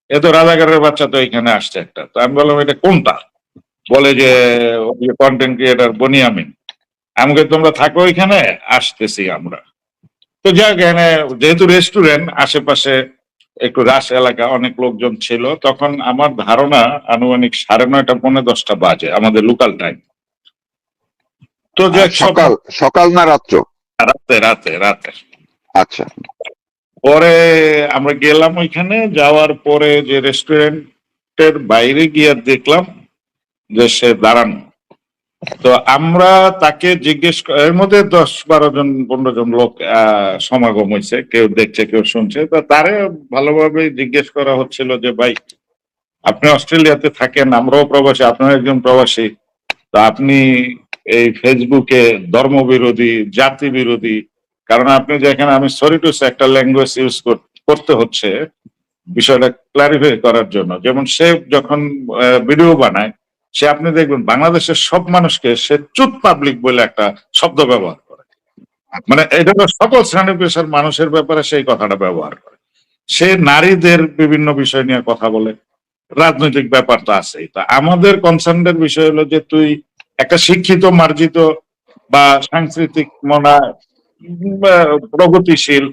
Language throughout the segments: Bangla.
এ তো রাজাকারের বাচ্চা তো এখানে আসছে একটা। তো আমি বললাম এটা কোনটা? বলে যে কন্টেন্ট ক্রিয়েটর বনিয়ামিন। আমাকে তোমরা থাকো এখানে, আসতেছি আমরা। তো যাক, এখানে যেহেতু রেস্টুরেন্ট, আশেপাশে একটু রাশ এলাকা, অনেক লোকজন ছিল। তখন আমার ধারণা আনুমানিক 9:30 পৌনে 10টা বাজে আমাদের লোকাল টাইম। তো যাক, সব সকাল সকাল না রাত্র? রাতে রাতে রাতে। আচ্ছা। পরে আমরা গেলাম ওইখানে, যাওয়ার পরে যে রেস্টুরেন্টের বাইরে গিয়ে দেখলাম যে সে দাঁড়ানো। তো আমরা তাকে জিজ্ঞেস এর মধ্যে 10-12 জন 15 জন লোক সমাগম হয়েছে, কেউ দেখছে কেউ শুনছে। তো তারে ভালোভাবে জিজ্ঞেস করা হচ্ছিল যে ভাই, আপনি অস্ট্রেলিয়াতে থাকেন, আমরাও প্রবাসী, আপনার একজন প্রবাসী, তা আপনি এই ফেসবুকে ধর্ম বিরোধী, জাতি বিরোধী, কারণ আপনি যেখানে, আমি সরি টু সে একটা ল্যাঙ্গুয়েজ ইউজ করতে হচ্ছে বিষয়টা ক্লারিফাই করার জন্য। যেমন সে যখন ভিডিও বানায়, সে আপনি দেখবেন বাংলাদেশের সব মানুষকে সে চুত পাবলিক বলে একটা শব্দ ব্যবহার করে। মানে এটা তো সকল শ্রেণী পেশার মানুষের ব্যাপারে সেই কথাটা ব্যবহার করে। সে নারীদের বিভিন্ন বিষয় নিয়ে কথা বলে, রাজনৈতিক ব্যাপার তো আছেই। তা আমাদের কনসার্নের বিষয় হলো যে তুই একটা শিক্ষিত, মার্জিত বা সাংস্কৃতিক মনা প্রগতিশীল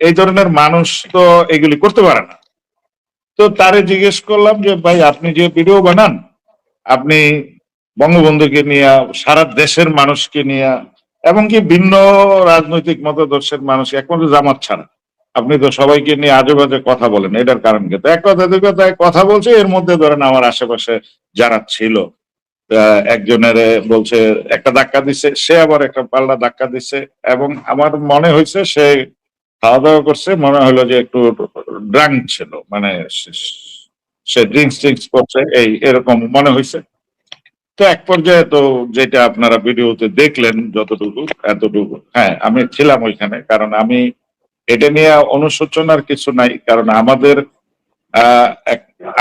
এই ধরনের মানুষ তো এগুলি করতে পারে না। তো তারে জিজ্ঞেস করলাম যে ভাই, আপনি যে ভিডিও বানান, আপনি বঙ্গবন্ধুকে নিয়ে, সারা দেশের মানুষকে নিয়ে, এমনকি ভিন্ন রাজনৈতিক মতাদর্শের মানুষ, একমাত্র জামাত ছাড়া, আপনি তো সবাইকে নিয়ে আজে বাজে কথা বলেন, এটার কারণ কি? তো এক কথা দুই কথায় কথা বলছে, এর মধ্যে ধরেন আমার আশেপাশে যারা ছিল, একজনের বলছে একটা ধাক্কা দিছে, সে আবার একটা পাল্টা ধাক্কা দিছে। এবং আমার মনে হয়েছে সে খাওয়া দাওয়া করছে, মনে হলো যে একটু ড্রাঙ্ক ছিল, মানে সে ড্রিঙ্কস টিঙ্কস করছে, এই এরকম মনে হয়েছে। তো এক পর্যায়ে তো যেটা আপনারা ভিডিওতে দেখলেন যতটুকু এতটুকু, হ্যাঁ আমি ছিলাম ওইখানে, কারণ আমি এটা নিয়ে অনুশোচনার কিছু নাই। কারণ আমাদের আহ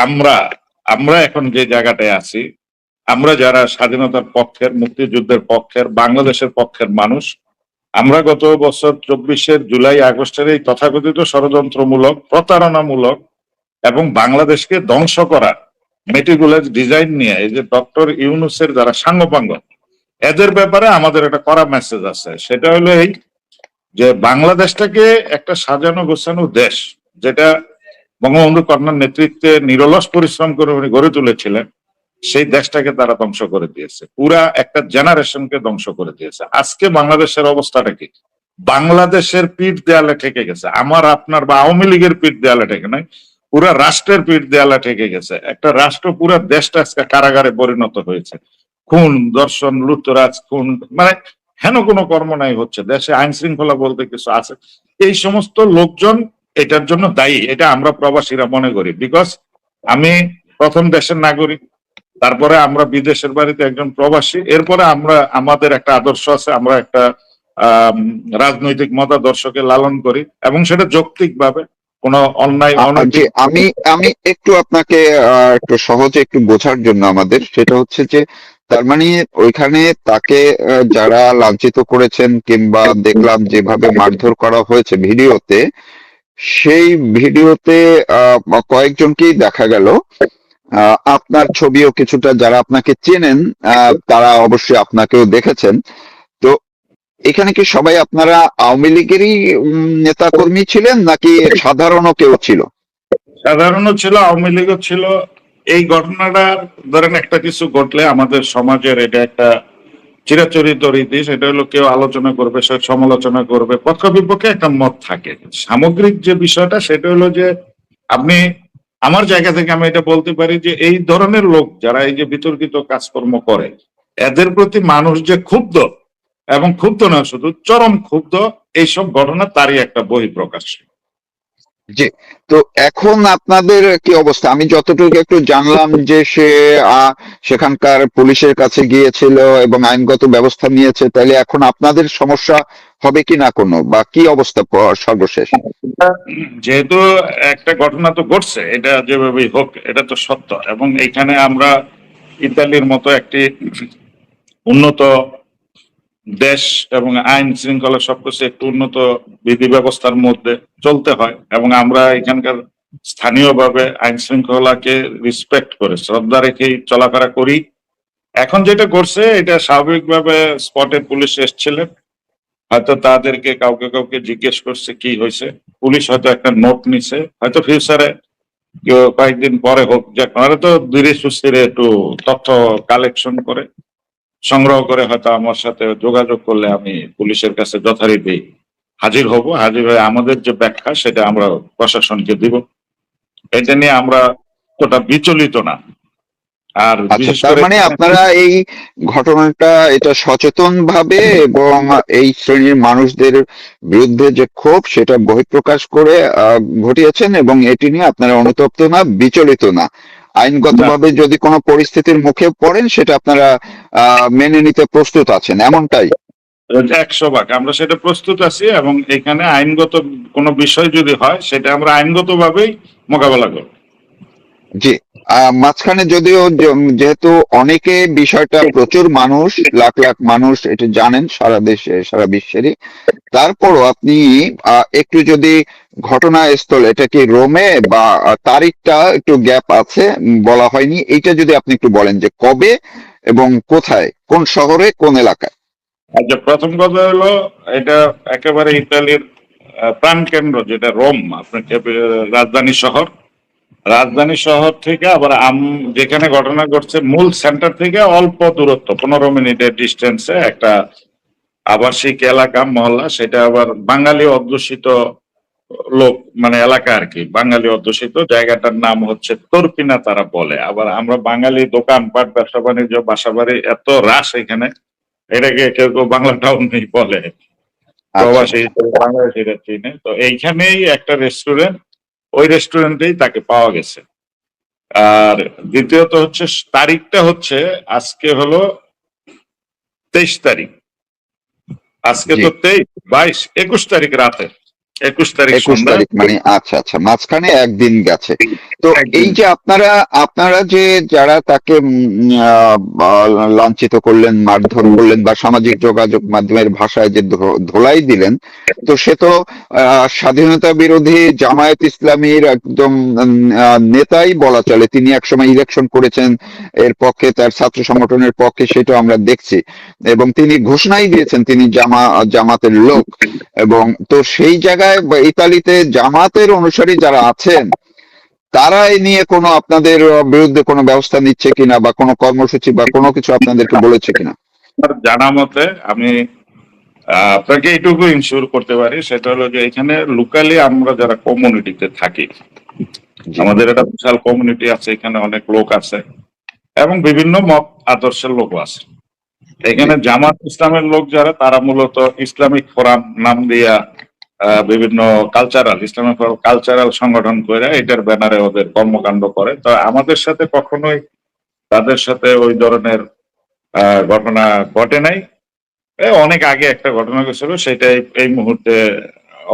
আমরা আমরা এখন যে জায়গাটায় আছি, আমরা যারা স্বাধীনতার পক্ষের, মুক্তিযুদ্ধের পক্ষের, বাংলাদেশের পক্ষের মানুষ, আমরা গত বছর 24 জুলাই আগস্টের এই তথাকথিত ষড়যন্ত্রমূলক, প্রতারণামূলক এবং বাংলাদেশকে ধ্বংস করার মেটিকুলাস ডিজাইন নিয়ে এই যে ডক্টর ইউনূসের যারা সাঙ্গপাঙ্গ, এদের ব্যাপারে আমাদের একটা কড়া মেসেজ আছে। সেটা হলো এই যে বাংলাদেশটাকে একটা সাজানো গোছানো দেশ, যেটা বঙ্গবন্ধু কন্যার নেতৃত্বে নিরলস পরিশ্রম করে উনি গড়ে তুলেছিলেন, সেই দেশটাকে তারা ধ্বংস করে দিয়েছে, পুরা একটা জেনারেশনকে ধ্বংস করে দিয়েছে। আজকে বাংলাদেশের অবস্থাটা কি? বাংলাদেশের পিঠ দেয়ালে ঠেকে গেছে, আমার আপনার বা আওয়ামী লীগের পিঠ দেয়ালে ঠেকে নাই, পুরা রাষ্ট্রের পিঠ দেয়ালে ঠেকে গেছে। একটা রাষ্ট্র, পুরা দেশটা আজকে কারাগারে পরিণত হয়েছে। খুন, দর্শন, লুটতরাজ, খুন, মানে হেন কোনো কর্ম নাই হচ্ছে দেশে, আইন শৃঙ্খলা বলতে কিছু আছে। এই সমস্ত লোকজন এটার জন্য দায়ী, এটা আমরা প্রবাসীরা মনে করি। বিকজ আমি প্রথম দেশের নাগরিক, তারপরে আমরা বিদেশের বাড়িতে একজন প্রবাসী, এরপরে আমরা, আমাদের একটা আদর্শ আছে, আমরা একটা রাজনৈতিক মতাদর্শকে লালন করি, এবং সেটা যৌক্তিক ভাবে, কোনো অন্যায় অনৈতিক। আমি আমি একটু আপনাকে একটু সহজে একটু বোঝার জন্য, আমাদের সেটা হচ্ছে যে তার মানে ওইখানে তাকে যারা লাঞ্ছিত করেছেন কিংবা দেখলাম যেভাবে মারধর করা হয়েছে ভিডিওতে, সেই ভিডিওতে কয়েকজনকেই দেখা গেল, আপনার ছবিও কিছুটা, যারা আপনাকে চেনেন তারা অবশ্যই আপনাকেও দেখেছেন। তো এখানে কি সবাই আপনারা আওয়ামী লীগেরই নেতা কর্মী ছিলেন নাকি সাধারণও কেউ ছিল? সাধারণত ছিল, আওয়ামী লীগও ছিল। এই ঘটনাটা ধরেন একটা কিছু ঘটলে আমাদের সমাজের এটা একটা চিরাচরিত রীতি, সেটা হলো কেউ আলোচনা করবে, সে সমালোচনা করবে, পক্ষ বিপক্ষে একটা মত থাকে। সামগ্রিক যে বিষয়টা সেটা হলো যে আপনি, আমার জায়গা থেকে আমি এটা বলতে পারি যে এই ধরনের লোক যারা এই যে বিতর্কিত কাজকর্ম করে, এদের প্রতি মানুষ যে ক্ষুব্ধ, এবং ক্ষুব্ধ না শুধু, চরম ক্ষুব্ধ, এইসব ঘটনা তারই একটা বহিঃপ্রকাশ। জি। তো এখন আপনাদের কি অবস্থা? আমি যতটুকু একটু জানলাম যে সে সেখানকার পুলিশের কাছে গিয়েছিল এবং আইনগত ব্যবস্থা নিয়েছে, তাহলে এখন আপনাদের সমস্যা হবে কি না কোনো, বা কি অবস্থা সর্বশেষ? যেহেতু একটা ঘটনা তো ঘটছে, এটা যেভাবেই হোক এটা তো সত্য, এবং এখানে আমরা ইতালির মতো একটি উন্নত দেশ এবং আইন শৃঙ্খলা সবকিছু একটু উন্নত বিধি ব্যবস্থার মধ্যে চলতে হয়, এবং আমরা এখানকার স্থানীয়ভাবে আইন শৃঙ্খলাকে রেসপেক্ট করে শ্রদ্ধা রেখেই চলাফেরা করি। এখন যেটা করছে এটা স্বাভাবিকভাবে স্পটে পুলিশ এসেছিলেন, হয়তো তাদেরকে কাউকে কাউকে জিজ্ঞেস করছে কি হয়েছে, পুলিশ হয়তো একটা নোট নিছে, হয়তো ফিউচারে কেউ কয়েকদিন পরে হোক, যে আপনারা তো ধীরে সুস্থিরে একটু তথ্য কালেকশন করে সংগ্রহ করে হয়তো আমার সাথে যোগাযোগ করলে আমি পুলিশের কাছে যথারীতি হাজির হব, হাজির হয়ে আমাদের যে ব্যাখ্যা সেটা আমরা প্রশাসনকে দিব। এটা নিয়ে আমরা অতটা বিচলিত না। আর আচ্ছা, বিশেষ তার করে মানে আপনারা এই ঘটনাটা এটা সচেতন ভাবে এবং এই শ্রেণীর মানুষদের বিরুদ্ধে যে ক্ষোভ সেটা বহিঃপ্রকাশ করে ঘটিয়েছেন, এবং এটি নিয়ে আপনারা অনুতপ্ত না, বিচলিত না। আইনগতভাবে যদি কোনো পরিস্থিতির মুখে পড়েন সেটা আপনারা মেনে নিতে প্রস্তুত আছেন, এমনটাই? 100 ভাগ আমরা সেটা প্রস্তুত আছি, এবং এখানে আইনগত কোনো বিষয় যদি হয় সেটা আমরা আইনগতভাবেই মোকাবেলা করব। জি। মাঝখানে যদিও যেহেতু অনেকে বিষয়টা, প্রচুর মানুষ, লাখ লাখ মানুষ এটা জানেন সারা দেশে সারা বিশ্বেরই, তারপরও আপনি একটু যদি ঘটনাস্থল, এটা কি রোমে বা তারিখটা একটু গ্যাপ আছে, বলা হয়নি, এইটা যদি আপনি একটু বলেন যে কবে এবং কোথায়, কোন শহরে, কোন এলাকায়? আচ্ছা, প্রথম কথা হলো এটা একেবারে ইতালির প্রাণকেন্দ্র যেটা রোম, আপনার রাজধানী শহর। রাজধানী শহর থেকে আবার যেখানে ঘটনা ঘটছে মূল সেন্টার থেকে অল্প দূরত্ব, 15 মিনিটের ডিস্টেন্সে একটা আবাসিক এলাকা, মহল্লা। সেটা আবার বাঙালি অধ্যুষিত লোক, মানে এলাকা আর কি, বাঙালি অধ্যুষিত। জায়গাটার নাম হচ্ছে তর্পিনা তারা বলে। আবার আমরা বাঙালি দোকানপাট, ব্যবসা বাণিজ্য, বাসা বাড়ি এত রাস এখানে, এটাকে কেউ কেউ বাংলা টাউন নেই বলে। আচ্ছা, প্রবাসী হিসেবে বাংলাদেশিরা চিনে। তো এইখানেই একটা রেস্টুরেন্ট, ওই রেস্টুরেন্টেই তাকে পাওয়া গেছে। আর দ্বিতীয়ত হচ্ছে তারিখটা হচ্ছে আজকে হলো 23 তারিখ। আজকে জি। তো 23, 22, 21 তারিখ রাতে, 21 তারিখ 21 সন্ধ্যা। তারিখ মানে আচ্ছা আচ্ছা, মাঝখানে একদিন গেছে। তো এই একদিন যে আপনারা আপনারা যে যারা তাকে লাঞ্ছিত করলেন, মারধর করলেন, বা সামাজিক যোগাযোগ মাধ্যমের ভাষায় যে ধোলাই দিলেন, তো সে তো স্বাধীনতা বিরোধী জামায়াত ইসলামীর একদম নেতাই বলা চলে। তিনি একসময় ইলেকশন করেছেন এর পক্ষে, তার ছাত্র সংগঠনের পক্ষে, সেটা আমরা দেখছি, এবং তিনি ঘোষণাই দিয়েছেন তিনি জামাতের লোক। এবং তো সেই জায়গায় ইতালিতে জামাতের অনুসারী যারা আছেন, তারা এই নিয়ে কোনো আপনাদের বিরুদ্ধে কোনো ব্যবস্থা নিচ্ছে কিনা, বা কোনো কর্মসূচি বা কোনো কিছু আপনাদেরকে বলেছে কিনা? আমার জানা মতে আমি আপনাকে এইটুকু ইনশিওর করতে পারি, সেটা হলো যে এখানে লোকালি আমরা যারা কমিউনিটিতে থাকি, জি। আমাদের একটা বিশাল কমিউনিটি আছে, এখানে অনেক লোক আছে এবং বিভিন্ন মত আদর্শের লোকও আছে। জি। এখানে জামাত ইসলামের লোক যারা, তারা মূলত ইসলামিক ফোরাম নাম দিয়া বিভিন্ন ইসলামিক কালচারাল সংগঠন করে এটার ব্যানারে ওদের কর্মকাণ্ড করে। তো আমাদের সাথে কখনোই তাদের সাথে ওই ধরনের ঘটনা ঘটে নাই। অনেক আগে একটা ঘটনা ঘটেছিল, সেটাই এই মুহূর্তে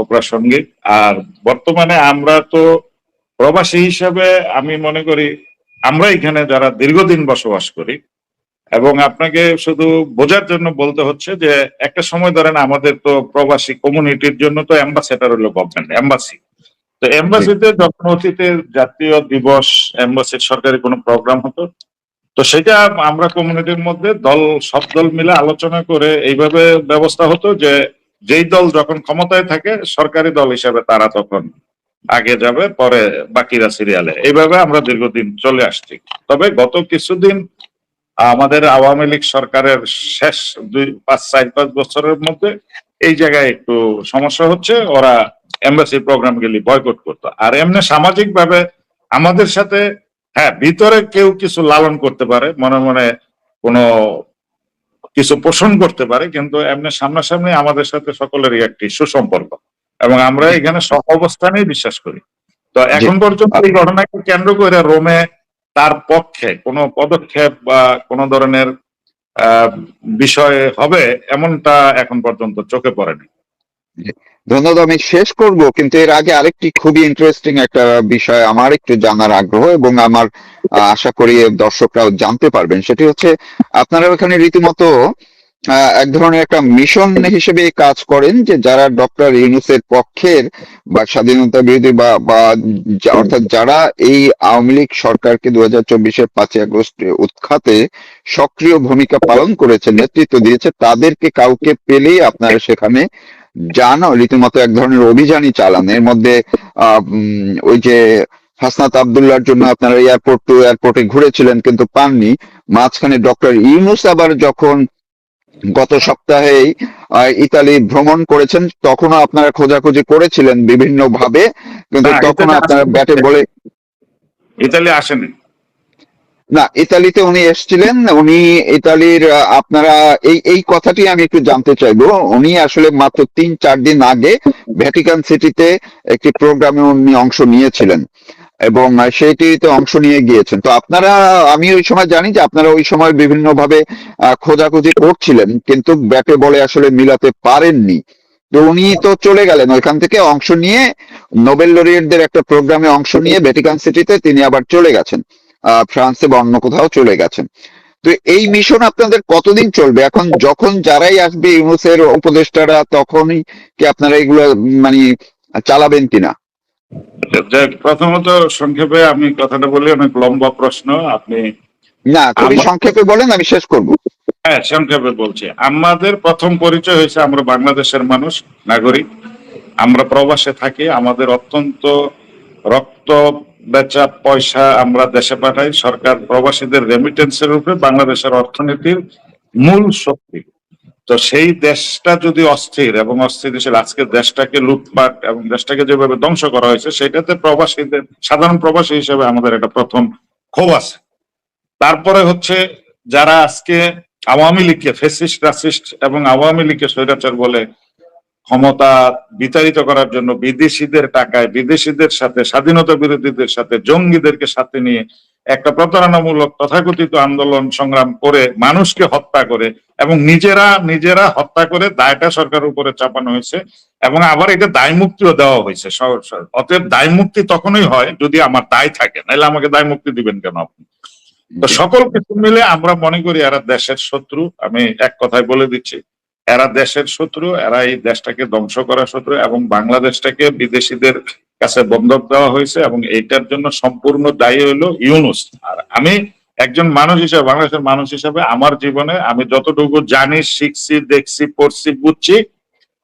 অপ্রাসঙ্গিক। আর বর্তমানে আমরা তো প্রবাসী হিসাবে আমি মনে করি আমরা এখানে যারা দীর্ঘদিন বসবাস করি, এবং আপনাকে শুধু বোঝার জন্য বলতে হচ্ছে যে একটা সময় ধরেন আমাদের তো প্রবাসী কমিউনিটির জন্য তো অ্যাম্বাসেডার হলো গভর্নমেন্ট এম্বাসি। তো জি। এম্বাসিতে যখন অতীতে জাতীয় দিবস, এম্বাসির সরকারি কোনো প্রোগ্রাম হতো, তো সেটা আমরা কমিউনিটির মধ্যে সব দল মিলে আলোচনা করে এইভাবে ব্যবস্থা হতো যে যেই দল যখন ক্ষমতায় থাকে সরকারি দল হিসাবে তারা তখন আগে যাবে, পরে বাকিরা সিরিয়ালে। এইভাবে আমরা দীর্ঘদিন চলে আসছি। তবে গত কিছুদিন আমাদের আওয়ামী লীগ সরকারের শেষ 4-5 বছরের মধ্যে এই জায়গায় একটু সমস্যা হচ্ছে। ওরা এমবাসি প্রোগ্রাম গুলি বয়কট করতো। আর এমনি সামাজিক ভাবে আমাদের সাথে, হ্যাঁ, ভিতরে কেউ কিছু লালন করতে পারে, মনে মনে কোনো কিছু পোষণ করতে পারে, কিন্তু এমনি সামনাসামনি আমাদের সাথে সকলেরই একটি সুসম্পর্ক, এবং আমরা এখানে সহ অবস্থানেই বিশ্বাস করি। তো জি। এখন পর্যন্ত এই ঘটনাকে কেন্দ্র করে রোমে তার পক্ষে কোনো পদক্ষেপ বা কোনো ধরনের আহ বিষয় হবে এমনটা এখন পর্যন্ত চোখে পড়েনি। জি। ধন্যবাদ। আমি শেষ করব, কিন্তু এর আগে আরেকটি খুবই ইন্টারেস্টিং একটা বিষয় আমার একটু জানার আগ্রহ, এবং আমার আশা করি দর্শকরাও জানতে পারবেন। সেটি হচ্ছে আপনারা ওখানে রীতিমতো এক ধরনের একটা মিশন হিসেবে কাজ করেন, যে যারা ডক্টর ইউনূসের পক্ষের বা স্বাধীনতা বিরোধী বা অর্থাৎ যারা এই আওয়ামী লীগ সরকারকে 2024-এর 5ই আগস্ট উৎখাতে সক্রিয় ভূমিকা পালন করেছে, নেতৃত্ব দিয়েছে, তাদেরকে কাউকে পেলেই আপনারা সেখানে যান, রীতিমতো এক ধরনের অভিযানই চালান। এর মধ্যে ওই যে হাসনাত আব্দুল্লাহর জন্য আপনারা এয়ারপোর্ট টু এয়ারপোর্টে ঘুরেছিলেন কিন্তু পাননি। মাঝখানে ডক্টর ইউনূস আবার যখন গত সপ্তাহেই ইতালি ভ্রমণ করেছেন, তখনও আপনারা খোঁজাখুঁজি করেছিলেন বিভিন্ন ভাবে, কিন্তু না, তখনও ইতালি আপনারা আসেনি। ব্যাটে বলে ইতালি আসেনি। না, ইতালিতে উনি এসেছিলেন। উনি ইতালির আপনারা এই এই কথাটি আমি একটু জানতে চাইবো। উনি আসলে মাত্র 3-4 দিন আগে ভ্যাটিকান সিটিতে একটি প্রোগ্রামে উনি অংশ নিয়েছিলেন এবং সেইটিতে অংশ নিয়ে গিয়েছেন। তো আপনারা, আমি ওই সময় জানি যে আপনারা ওই সময় বিভিন্ন ভাবে খোঁজাখুঁজি করছিলেন, কিন্তু ব্যাটে বলে আসলে মিলাতে পারেননি। তো উনি তো চলে গেলেন ওইখান থেকে অংশ নিয়ে, নোবেল লরিয়েটদের একটা প্রোগ্রামে অংশ নিয়ে ভ্যাটিকান সিটিতে তিনি আবার চলে গেছেন, ফ্রান্সে বা অন্য কোথাও চলে গেছেন। তো এই মিশন আপনাদের কতদিন চলবে? এখন যখন যারাই আসবে ইউনূসের উপদেষ্টারা, তখনই কি আপনারা এগুলো মানে চালাবেন কিনা? প্রথমত সংক্ষেপে আমি কথাটা বলি, অনেক লম্বা প্রশ্ন আপনি। না, খুবই আমার সংক্ষেপে বলেন, আমি শেষ করব। হ্যাঁ, সংক্ষেপে বলছি। আমাদের প্রথম পরিচয় হয়েছে আমরা বাংলাদেশের মানুষ, নাগরিক। আমরা প্রবাসে থাকি, আমাদের অত্যন্ত রক্ত বেচা পয়সা আমরা দেশে পাঠাই। সরকার প্রবাসীদের রেমিটেন্সের উপরে বাংলাদেশের অর্থনীতির মূল শক্তি। তো সেই দেশটা যদি অস্থির এবং অস্থিতিশীল, আজকে দেশটাকে লুটপাট এবং দেশটাকে যেভাবে ধ্বংস করা হয়েছে, সেটাতে প্রবাসীদের, সাধারণ প্রবাসী হিসেবে আমাদের এটা প্রথম ক্ষোভ আছে। তারপরে হচ্ছে যারা আজকে আওয়ামী লীগকে ফ্যাসিস্ট, রাসিস্ট এবং আওয়ামী লীগকে স্বৈরাচার বলে ক্ষমতা বিতাড়িত করার জন্য বিদেশিদের টাকায়, বিদেশিদের সাথে, স্বাধীনতা বিরোধীদের সাথে, জঙ্গিদেরকে সাথে নিয়ে একটা প্রতারণামূলক তথাকথিত আন্দোলন সংগ্রাম করে মানুষকে হত্যা করে এবং নিজেরা নিজেরা হত্যা করে দায়টা সরকারের উপরে চাপানো হয়েছে এবং আবার এটা দায় মুক্তিও দেওয়া হয়েছে। অতএব দায় মুক্তি তখনই হয় যদি আমার দায় থাকে, নাহলে আমাকে দায় মুক্তি দিবেন কেন আপনি? তো সকল কিছু মিলে আমরা মনে করি এরা দেশের শত্রু। আমি এক কথায় বলে দিচ্ছি, এরা দেশের শত্রু, এরা এই দেশটাকে ধ্বংস করার শত্রু এবং বাংলাদেশটাকে বিদেশিদের কাছে বন্ধক দেওয়া হয়েছে এবং এইটার জন্য সম্পূর্ণ দায়ী হলো ইউনূস। আর আমি একজন মানুষ হিসেবে, বাংলাদেশের মানুষ হিসেবে আমার জীবনে আমি যতটুকু জানি, শিখছি, দেখছি, পড়ছি, বুঝছি,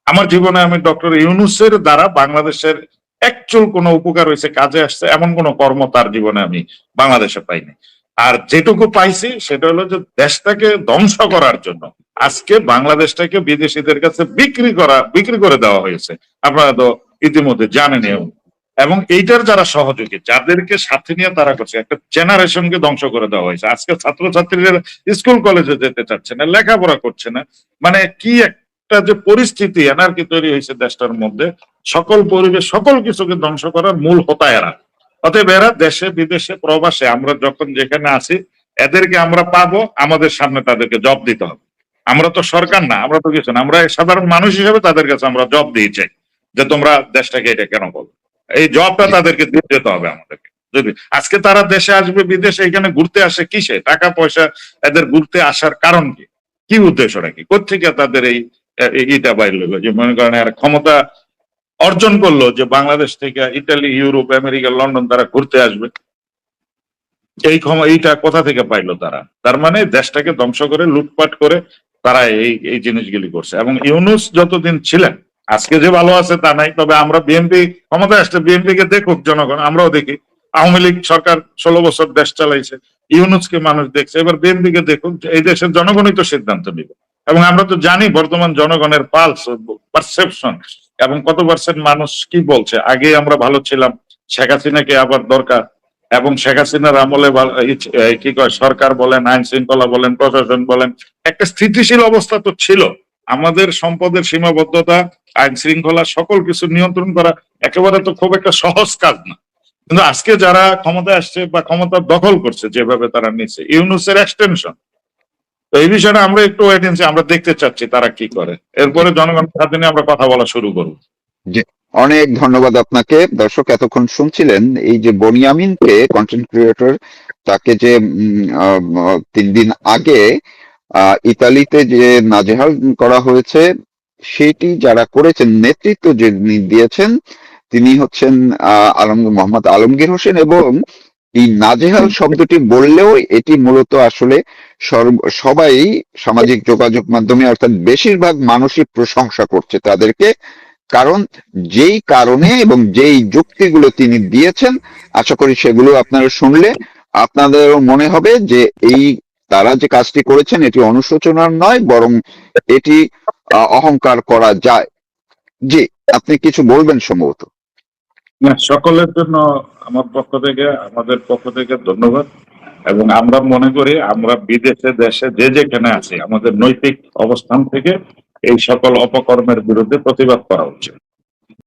আমার জীবনে আমি ডক্টর ইউনূসের দ্বারা বাংলাদেশের অ্যাকচুয়াল কোনো উপকার হয়েছে, কাজে আসছে এমন কোনো কর্ম তার জীবনে আমি বাংলাদেশে পাইনি। আর যেটুকু পাইছি সেটা হলো যে দেশটাকে ধ্বংস করার জন্য আজকে বাংলাদেশটাকে বিদেশিদের কাছে বিক্রি করে দেওয়া হয়েছে। আপনারা তো ইতিমধ্যে জানেন। এবং এইটার যারা সহযোগী, যাদেরকে সাথে নিয়ে তারা করছে, একটা জেনারেশনকে ধ্বংস করে দেওয়া হয়েছে। আজকে ছাত্রছাত্রীরা স্কুল কলেজে যেতে চাচ্ছে না, লেখাপড়া করছে না। মানে কি একটা যে পরিস্থিতি এনার্কি তৈরি হয়েছে দেশটার মধ্যে, সকল পরিবেশ সকল কিছুকে ধ্বংস করার মূল হোতা এরা। অতএব এরা দেশে বিদেশে প্রবাসে আমরা যখন যেখানে আছি, এদেরকে আমরা পাবো, আমাদের সামনে তাদেরকে জব দিতে হবে। আমরা তো সরকার না, আমরা তো কিছু না, আমরা সাধারণ মানুষ হিসেবে তাদের কাছে আমরা জব দিয়ে চাই যে তোমরা দেশটাকে এটা কেন বলো। এই জবটা তাদেরকে দিয়ে যেতে হবে আমাদেরকে। যদি আজকে তারা দেশে আসবে, বিদেশে এখানে ঘুরতে আসে কিসে? টাকা পয়সা। এদের ঘুরতে আসার কারণ কি? কি উদ্দেশ্যটা কি? কোথেকে তাদের এই ইটা বাইর হলো যে মনে করেন এর ক্ষমতা অর্জন করলো যে বাংলাদেশ থেকে ইতালি, ইউরোপ, আমেরিকা, লন্ডন তারা ঘুরতে আসবে? এইটা কোথা থেকে পাইলো তারা? তার মানে দেশটাকে ধ্বংস করে, লুটপাট করে তারা এই জিনিসগুলি করছে। এবং ইউনূস যতদিন ছিলেন, আজকে যে ভালো আছে তা নাই, তবে আমরা বিএনপি ক্ষমতায় আসছে, বিএনপি কে দেখুক জনগণ, আমরাও দেখি। আওয়ামী লীগ সরকার 16 বছর দেশ চালাইছে, ইউনূসকে মানুষ দেখছে, এবার বিএনপি কে দেখুক। এই দেশের জনগণই তো সিদ্ধান্ত নিবে। এবং আমরা তো জানি বর্তমান জনগণের পালস, পারসেপশন এবং কত পার্সেন্ট মানুষ কি বলছে। আগে আমরা ভালো ছিলাম, শেখ হাসিনাকে আবার দরকার। এবং শেখ হাসিনার আমলে কি কয়, সরকার বলেন, আইন শৃঙ্খলা বলেন, প্রশাসন বলেন, একটা স্থিতিশীল অবস্থা তো ছিল। আমাদের সম্পদের সীমাবদ্ধতা, আইন শৃঙ্খলা সকল কিছু নিয়ন্ত্রণ করা একেবারে তো খুব একটা সহজ কাজ না। কিন্তু আজকে যারা ক্ষমতায় আসছে বা ক্ষমতা দখল করছে, যেভাবে তারা নিচ্ছে, ইউনূসের এক্সটেনশন। তো এই বিষয়টা আমরা একটু ওয়েট এন্ড সি, আমরা দেখতে চাচ্ছি তারা কি করে। এরপরে জনগণের সাথে নিয়ে আমরা কথা বলা শুরু করবো। অনেক ধন্যবাদ আপনাকে। দর্শক এতক্ষণ শুনছিলেন এই যে বনিয়ামিনকে, কন্টেন্ট ক্রিয়েটর, তাকে যে 3 দিন আগে ইতালিতে যে নাজেহাল করা হয়েছে সেটি যারা করেছেন, নেতৃত্ব যিনি দিয়েছেন তিনি হচ্ছেন মোহাম্মদ আলমগীর হোসেন। এবং এই নাজেহাল শব্দটি বললেও এটি মূলত আসলে সবাই সামাজিক যোগাযোগ মাধ্যমে অর্থাৎ বেশিরভাগ মানুষই প্রশংসা করছে তাদেরকে। কারণ যেই কারণে এবং যেই যুক্তিগুলো তিনি দিয়েছেন, আশা করি সেগুলো আপনারা শুনলে আপনাদেরও মনে হবে যে এই তারা যে কাজটি করেছেন এটি অনুশোচনার নয়, বরং এটি অহংকার করা যায়। জি, আপনি কিছু বলবেন সম্ভবত। না, সকলের জন্য আমার পক্ষ থেকে, আমাদের পক্ষ থেকে ধন্যবাদ। এবং আমরা মনে করি আমরা বিদেশে দেশে যে যেখানে আছি আমাদের নৈতিক অবস্থান থেকে এই সকল অপকর্মের বিরুদ্ধে প্রতিবাদ করা উচিত।